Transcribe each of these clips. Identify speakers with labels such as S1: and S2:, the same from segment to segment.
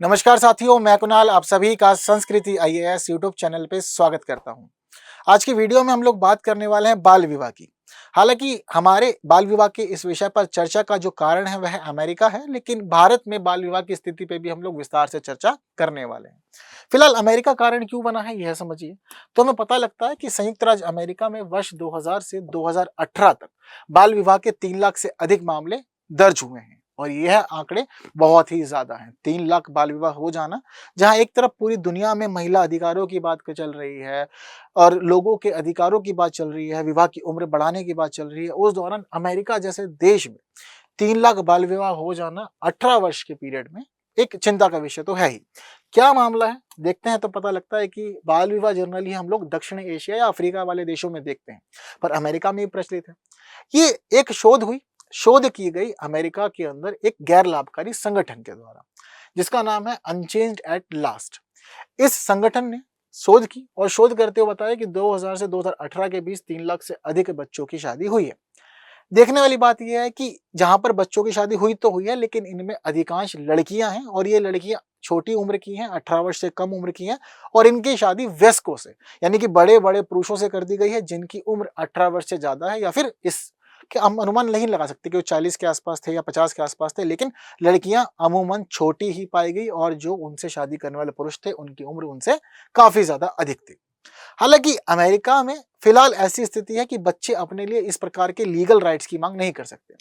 S1: नमस्कार साथियों, मैं कुणाल आप सभी का संस्कृति आईएएस यूट्यूब चैनल पे स्वागत करता हूं। आज की वीडियो में हम लोग बात करने वाले हैं बाल विवाह की। हालांकि हमारे बाल विवाह के इस विषय पर चर्चा का जो कारण है वह अमेरिका है, लेकिन भारत में बाल विवाह की स्थिति पे भी हम लोग विस्तार से चर्चा करने वाले हैं। फिलहाल अमेरिका कारण क्यों बना है यह समझिए। तो हमें पता लगता है कि संयुक्त राज्य अमेरिका में वर्ष 2000 से 2018 तक बाल विवाह के 3 लाख से अधिक मामले दर्ज हुए हैं और यह आंकड़े बहुत ही ज्यादा हैं। 3 लाख बाल विवाह हो जाना, जहां एक तरफ पूरी दुनिया में महिला अधिकारों की बात चल रही है और लोगों के अधिकारों की बात चल रही है, विवाह की उम्र बढ़ाने की बात चल रही है, उस दौरान अमेरिका जैसे देश में 3 लाख बाल विवाह हो जाना 18 वर्ष के पीरियड में एक चिंता का विषय तो है ही। क्या मामला है देखते हैं तो पता लगता है कि बाल विवाह जनरली हम लोग दक्षिण एशिया या अफ्रीका वाले देशों में देखते हैं, पर अमेरिका में भी प्रचलित है। ये एक शोध की गई अमेरिका के अंदर एक गैर लाभकारी संगठन के द्वारा, जिसका नाम है अनचेंज्ड एट लास्ट। इस संगठन ने शोध की और शोध करते हुए बताया कि 2000 से 2018 के बीच 3 लाख से अधिक बच्चों की शादी हुई है। देखने वाली बात यह है कि जहां पर बच्चों की शादी हुई तो हुई है, लेकिन इनमें अधिकांश लड़कियां हैं और ये लड़कियां छोटी उम्र की हैं, 18 वर्ष से कम उम्र की हैं और इनकी शादी वयस्कों से यानी कि बड़े बड़े पुरुषों से कर दी गई है जिनकी उम्र 18 वर्ष से ज्यादा है, या फिर इस कि हम अनुमान नहीं लगा सकते कि वो 40 के आसपास थे या 50 के आसपास थे, लेकिन लड़कियां अमूमन छोटी ही पाई गई और जो उनसे शादी करने वाले पुरुष थे उनकी उम्र उनसे काफी ज्यादा अधिक थी। हालांकि अमेरिका में फिलहाल ऐसी स्थिति है कि बच्चे अपने लिए इस प्रकार के लीगल राइट्स की मांग नहीं कर सकते।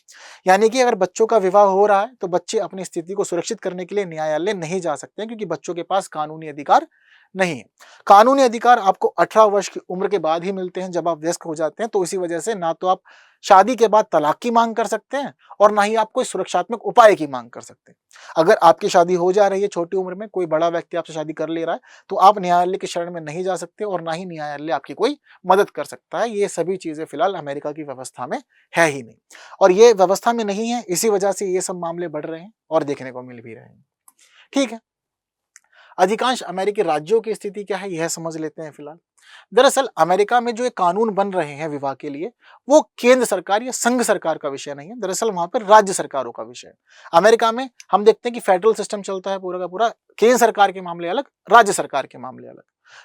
S1: यानी कि अगर बच्चों का विवाह हो रहा है तो बच्चे अपनी स्थिति को सुरक्षित करने के लिए न्यायालय नहीं जा सकते, क्योंकि बच्चों के पास कानूनी अधिकार नहीं है। कानूनी अधिकार आपको 18 वर्ष की उम्र के बाद ही मिलते हैं, जब आप वयस्क हो जाते हैं। तो इसी वजह से ना तो आप शादी के बाद तलाक की मांग कर सकते हैं और ना ही आप कोई सुरक्षात्मक उपाय की मांग कर सकते हैं। अगर आपकी शादी हो जा रही है छोटी उम्र में, कोई बड़ा व्यक्ति आपसे शादी कर ले रहा है, तो आप न्यायालय की शरण में नहीं जा सकते और ना ही न्यायालय आपकी कोई मदद कर सकता है। ये सभी चीजें फिलहाल अमेरिका की व्यवस्था में है ही नहीं, और ये व्यवस्था में नहीं है, इसी वजह से ये सब मामले बढ़ रहे हैं और देखने को मिल भी रहे हैं। ठीक है, अधिकांश अमेरिकी राज्यों की स्थिति क्या है यह समझ लेते हैं फिलहाल। दरअसल अमेरिका में जो ये कानून बन रहे हैं विवाह के लिए, वो केंद्र सरकार या संघ सरकार का विषय नहीं है, दरअसल वहां पर राज्य सरकारों का विषय है। अमेरिका में हम देखते हैं कि फेडरल सिस्टम चलता है पूरा का पूरा, केंद्र सरकार के मामले अलग, राज्य सरकार के मामले अलग।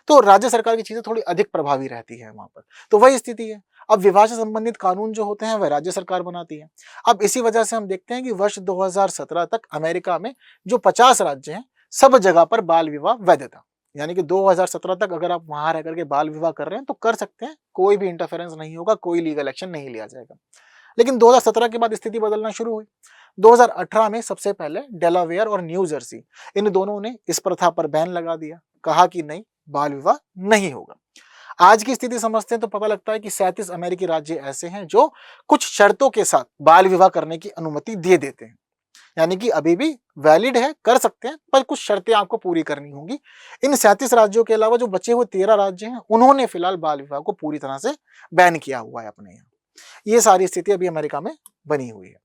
S1: तो राज्य सरकार की चीजें थोड़ी अधिक प्रभावी रहती है वहां पर। तो वही स्थिति है। अब विवाह से संबंधित कानून जो होते हैं वह राज्य सरकार बनाती है। अब इसी वजह से हम देखते हैं कि वर्ष 2017 तक अमेरिका में जो 50 राज्य हैं, सब जगह पर बाल विवाह वैध था। यानी कि 2017 तक अगर आप वहां रह करके बाल विवाह कर रहे हैं तो कर सकते हैं, कोई भी इंटरफेरेंस नहीं होगा, कोई लीगल एक्शन नहीं लिया जाएगा। लेकिन 2017 के बाद स्थिति बदलना शुरू हुई। 2018 में सबसे पहले डेलावेयर और न्यू जर्सी, इन दोनों ने इस प्रथा पर बैन लगा दिया, कहा कि नहीं, बाल विवाह नहीं होगा। आज की स्थिति समझते हैं तो पता लगता है कि 37 अमेरिकी राज्य ऐसे हैं जो कुछ शर्तों के साथ बाल विवाह करने की अनुमति दे देते हैं। यानी कि अभी भी वैलिड है, कर सकते हैं, पर कुछ शर्तें आपको पूरी करनी होंगी। इन 37 राज्यों के अलावा जो बचे हुए 13 राज्य हैं, उन्होंने फिलहाल बाल विवाह को पूरी तरह से बैन किया हुआ है अपने यहाँ। ये सारी स्थिति अभी अमेरिका में बनी हुई है।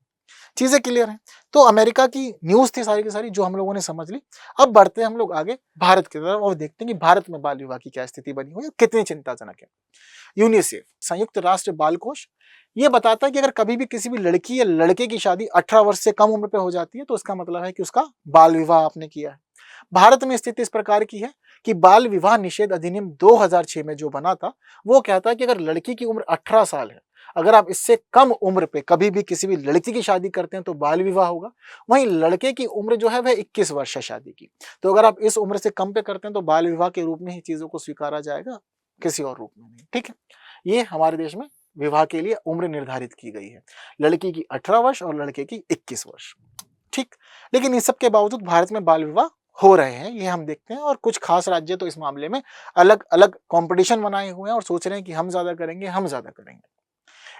S1: चीजें क्लियर हैं। तो अमेरिका की न्यूज थी सारी की सारी, जो हम लोगों ने समझ ली। अब बढ़ते हैं हम लोग आगे भारत की तरफ और देखते हैं कि भारत में बाल विवाह की क्या स्थिति बनी हुई है, कितनी चिंताजनक है। यूनिसेफ, संयुक्त राष्ट्र बाल कोष, ये बताता है कि अगर कभी भी किसी भी लड़की या लड़के की शादी 18 वर्ष से कम उम्र पे हो जाती है तो इसका मतलब है कि उसका बाल विवाह आपने किया है। भारत में स्थिति इस प्रकार की है कि बाल विवाह निषेध अधिनियम 2006 में जो बना था, वो कहता है कि अगर लड़की की उम्र 18 साल है, अगर आप इससे कम उम्र पे कभी भी किसी भी लड़की की शादी करते हैं तो बाल विवाह होगा। वहीं लड़के की उम्र जो है वह 21 वर्ष है शादी की, तो अगर आप इस उम्र से कम पे करते हैं तो बाल विवाह के रूप में ही चीजों को स्वीकारा जाएगा, किसी और रूप में नहीं। ठीक है, ये हमारे देश में विवाह के लिए उम्र निर्धारित की गई है, लड़की की 18 वर्ष और लड़के की 21 वर्ष। ठीक, लेकिन इन सब के बावजूद भारत में बाल विवाह हो रहे हैं, ये हम देखते हैं। और कुछ खास राज्य तो इस मामले में अलग अलग कंपटीशन बनाए हुए हैं और सोच रहे हैं कि हम ज्यादा करेंगे, हम ज्यादा करेंगे।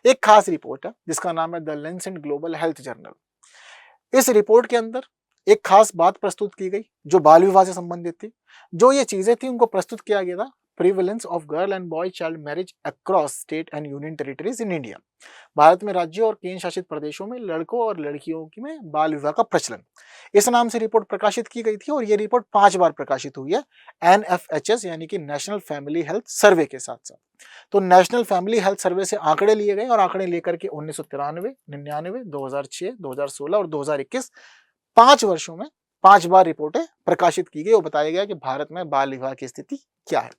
S1: एक खास रिपोर्ट है जिसका नाम है the Lancet global health journal. इस रिपोर्ट के अंदर एक खास बात प्रस्तुत की गई जो बाल विवाह से संबंधित थी। जो ये चीजें थी उनको प्रस्तुत किया गया था, prevalence of girl and boy child marriage across state and union territories in India. Bharat में राज्यों और केंद्र शासित प्रदेशों में लड़कों और लड़कियों की में बाल विवाह का प्रचलन, इस नाम से रिपोर्ट प्रकाशित की गई थी। और ये रिपोर्ट 5 बार प्रकाशित हुई है NFHS यानी कि नेशनल फैमिली हेल्थ सर्वे के साथ साथ। तो नेशनल फैमिली हेल्थ सर्वे से आंकड़े लिए गए और आंकड़े लेकर के 1993, 99, 2006, 2016 और 2021 5 वर्षों में 5 बार रिपोर्टें प्रकाशित की गई और बताया गया कि भारत में बाल विवाह की स्थिति क्या है।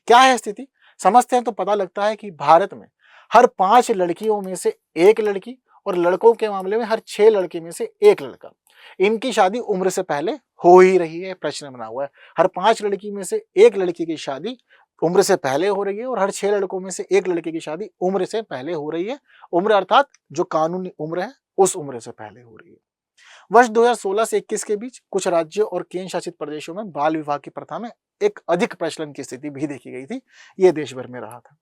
S1: क्या है स्थिति, समझते हैं तो पता लगता है कि भारत में हर 5 लड़कियों में से 1 लड़की और लड़कों के मामले में हर 6 लड़के में से 1 लड़का, इनकी शादी उम्र से पहले हो ही रही है। प्रश्न बना हुआ है, हर 5 लड़की में से 1 लड़की की शादी उम्र से पहले हो रही है और हर 6 लड़कों में से 1 लड़के की शादी उम्र से पहले हो रही है। उम्र अर्थात जो कानूनी उम्र है उस उम्र से पहले हो रही है। वर्ष 2016 से 21 के बीच कुछ राज्यों और केंद्र शासित प्रदेशों में बाल विवाह की प्रथा में एक अधिक प्रचलन की स्थिति भी देखी गई थी। ये देश भर में रहा था।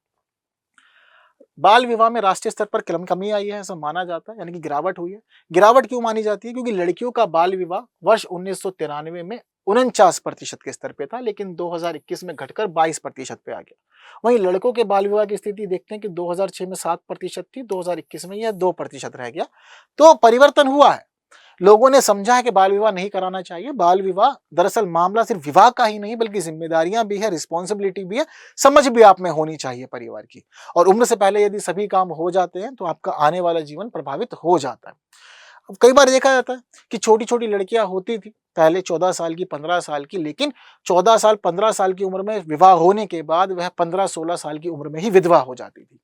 S1: बाल विवाह में राष्ट्रीय स्तर पर कमी आई है ऐसा माना जाता है, यानी कि गिरावट हुई है। गिरावट क्यों मानी जाती है? क्योंकि लड़कियों का बाल विवाह वर्ष 1993 में 49% के स्तर पे था, लेकिन 2021 में घटकर 22% पे आ गया। वहीं लड़कों के बाल विवाह की स्थिति देखते हैं कि 2006 में 7% थी, 2021 में यह 2% रह गया। तो परिवर्तन हुआ है, लोगों ने समझा है कि बाल विवाह नहीं कराना चाहिए। बाल विवाह दरअसल मामला सिर्फ विवाह का ही नहीं बल्कि जिम्मेदारियां भी है, रिस्पॉन्सिबिलिटी भी है, समझ भी आप में होनी चाहिए परिवार की। और उम्र से पहले यदि सभी काम हो जाते हैं तो आपका आने वाला जीवन प्रभावित हो जाता है। अब कई बार देखा जाता है कि छोटी छोटी लड़कियां होती थी पहले 14 साल की, 15 साल की, लेकिन 14 साल 15 साल की उम्र में विवाह होने के बाद वह 15-16 साल की उम्र में ही विधवा हो जाती थी।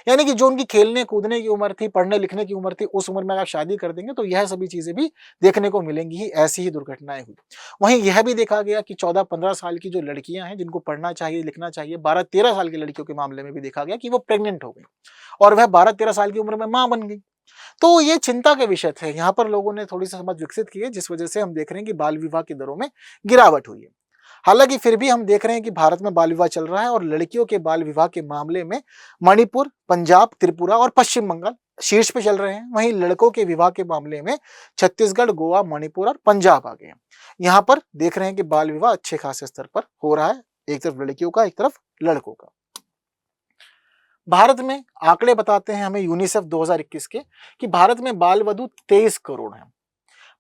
S1: यानी कि जो उनकी खेलने कूदने की उम्र थी, पढ़ने लिखने की उम्र थी, उस उम्र में आप शादी कर देंगे तो यह सभी चीजें भी देखने को मिलेंगी ही। ऐसी ही दुर्घटनाएं हुई। वहीं यह भी देखा गया कि 14-15 साल की जो लड़कियां हैं जिनको पढ़ना चाहिए, लिखना चाहिए, 12-13 साल की लड़कियों के मामले में भी देखा गया कि वो प्रेग्नेंट हो गई और वह 12-13 साल की उम्र में मां बन गई। तो ये चिंता के विषय थे। यहाँ पर लोगों ने थोड़ी सी समझ विकसित की है, जिस वजह से हम देख रहे हैं कि बाल विवाह की दरों में गिरावट हुई है। हालांकि फिर भी हम देख रहे हैं कि भारत में बाल विवाह चल रहा है और लड़कियों के बाल विवाह के मामले में मणिपुर, पंजाब, त्रिपुरा और पश्चिम बंगाल शीर्ष पे चल रहे हैं। वहीं लड़कों के विवाह के मामले में छत्तीसगढ़, गोवा, मणिपुर और पंजाब आ गए हैं। यहाँ पर देख रहे हैं कि बाल विवाह अच्छे खासे स्तर पर हो रहा है, एक तरफ लड़कियों का, एक तरफ लड़कों का। भारत में आंकड़े बताते हैं हमें यूनिसेफ 2021 के कि भारत में बाल वधु 23 करोड़ हैं।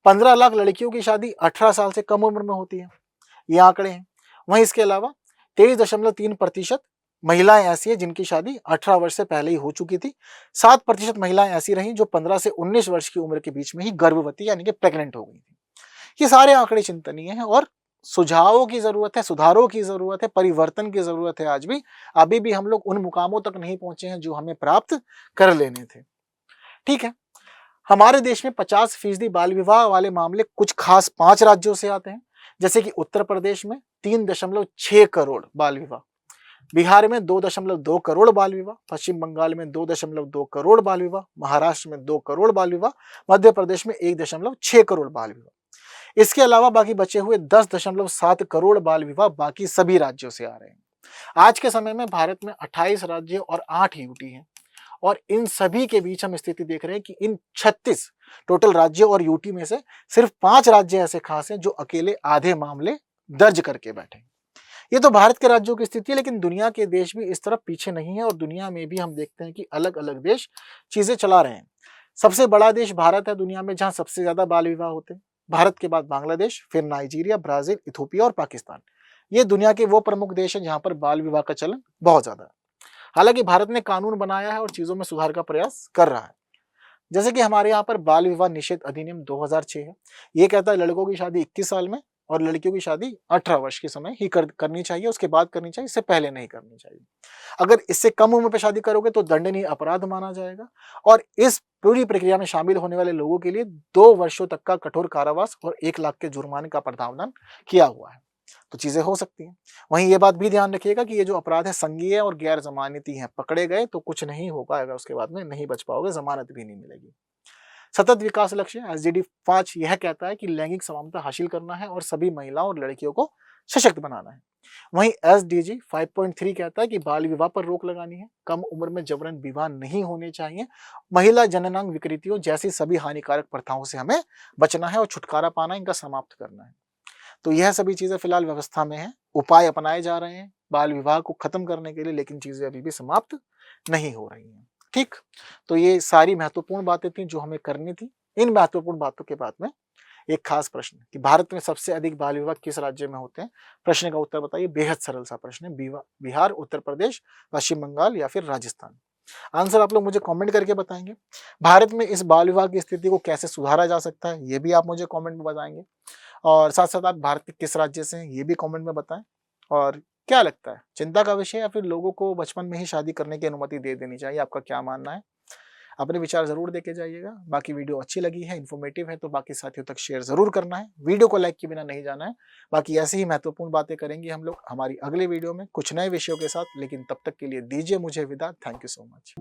S1: 15 लाख लड़कियों की शादी 18 साल से कम उम्र में होती है, ये आंकड़े हैं। वहीं इसके अलावा 23.3% महिलाएं ऐसी हैं जिनकी शादी 18 वर्ष से पहले ही हो चुकी थी। 7% महिलाएं ऐसी रहीं जो 15 से 19 वर्ष की उम्र के बीच में ही गर्भवती यानी कि प्रेग्नेंट हो गई थी। ये सारे आंकड़े चिंतनीय हैं और सुझावों की जरूरत है, सुधारों की जरूरत है, परिवर्तन की जरूरत है। आज भी अभी भी हम लोग उन मुकामों तक नहीं पहुंचे हैं जो हमें प्राप्त कर लेने थे। ठीक है, हमारे देश में 50% बाल विवाह वाले मामले कुछ खास 5 राज्यों से आते हैं, जैसे कि उत्तर प्रदेश में 3.6 करोड़ बाल विवाह, बिहार में 2.2 करोड़ बाल विवाह, पश्चिम बंगाल में 2.2 करोड़ बाल विवाह, महाराष्ट्र में 2 करोड़ बाल विवाह, मध्य प्रदेश में 1.6 करोड़ बाल विवाह। इसके अलावा बाकी बचे हुए 10.7 करोड़ बाल विवाह बाकी सभी राज्यों से आ रहे हैं। आज के समय में भारत में 28 राज्य और 8 यूटी हैं और इन सभी के बीच हम स्थिति देख रहे हैं कि इन 36 टोटल राज्यों और यूटी में से सिर्फ 5 राज्य ऐसे खास हैं जो अकेले आधे मामले दर्ज करके बैठे हैं। ये तो भारत के राज्यों की स्थिति है, लेकिन दुनिया के देश भी इस तरफ पीछे नहीं है और दुनिया में भी हम देखते हैं कि अलग अलग देश चीजें चला रहे हैं। सबसे बड़ा देश भारत है दुनिया में, जहां सबसे ज्यादा बाल विवाह होते हैं। भारत के बाद बांग्लादेश, फिर नाइजीरिया, ब्राजील, इथोपिया और पाकिस्तान। ये दुनिया के वो प्रमुख देश हैं जहां पर बाल विवाह का चलन बहुत ज्यादा है। हालांकि भारत ने कानून बनाया है और चीजों में सुधार का प्रयास कर रहा है। जैसे कि हमारे यहाँ पर बाल विवाह निषेध अधिनियम 2006 है। ये कहता है लड़कों की शादी 21 साल में और लड़कियों की शादी 18 वर्ष के समय ही करनी चाहिए, उसके बाद करनी चाहिए, इससे पहले नहीं करनी चाहिए। अगर इससे कम उम्र पे शादी करोगे तो दंडनीय अपराध माना जाएगा और इस पूरी प्रक्रिया में शामिल होने वाले लोगों के लिए 2 वर्षों तक का कठोर कारावास और 1 लाख के जुर्माने का प्रावधान किया हुआ है। तो चीजें हो सकती हैं। वहीं ये बात भी ध्यान रखिएगा कि ये जो अपराध है संज्ञेय और गैर जमानती है। पकड़े गए तो कुछ नहीं हो पाएगा, उसके बाद में नहीं बच पाओगे, जमानत भी नहीं मिलेगी। सतत विकास लक्ष्य SDG 5 यह कहता है कि लैंगिक समानता हासिल करना है और सभी महिलाओं और लड़कियों को सशक्त बनाना है। वहीं SDG 5.3 कहता है कि बाल विवाह पर रोक लगानी है, कम उम्र में जबरन विवाह नहीं होने चाहिए, महिला जननांग विकृतियों जैसी सभी हानिकारक प्रथाओं से हमें बचना है और छुटकारा पाना, इनका समाप्त करना है। तो यह सभी चीजें फिलहाल व्यवस्था में है, उपाय अपनाए जा रहे हैं बाल विवाह को खत्म करने के लिए, लेकिन चीजें अभी भी समाप्त नहीं हो रही हैं। ठीक, तो ये सारी महत्वपूर्ण बातें थी जो हमें करनी थी। इन महत्वपूर्ण बातों के बाद में एक खास प्रश्न कि भारत में सबसे अधिक बाल विवाह किस राज्य में होते हैं? प्रश्न का उत्तर बताइए। बेहद सरल सा प्रश्न है, बिहार, उत्तर प्रदेश, पश्चिम बंगाल या फिर राजस्थान। आंसर आप लोग मुझे कमेंट करके बताएंगे। भारत में इस बाल विवाह की स्थिति को कैसे सुधारा जा सकता है, ये भी आप मुझे कमेंट में बताएंगे। और साथ-साथ आप भारत के किस राज्य से हैं ये भी कमेंट में बताएँ। और क्या लगता है, चिंता का विषय है या फिर लोगों को बचपन में ही शादी करने की अनुमति दे देनी चाहिए? आपका क्या मानना है? अपने विचार ज़रूर देके जाइएगा। बाकी वीडियो अच्छी लगी है, इन्फॉर्मेटिव है तो बाकी साथियों तक शेयर ज़रूर करना है। वीडियो को लाइक किए बिना नहीं जाना है। बाकी ऐसे ही महत्वपूर्ण बातें करेंगे हम लोग हमारी अगले वीडियो में कुछ नए विषयों के साथ, लेकिन तब तक के लिए दीजिए मुझे विदा। Thank you so much.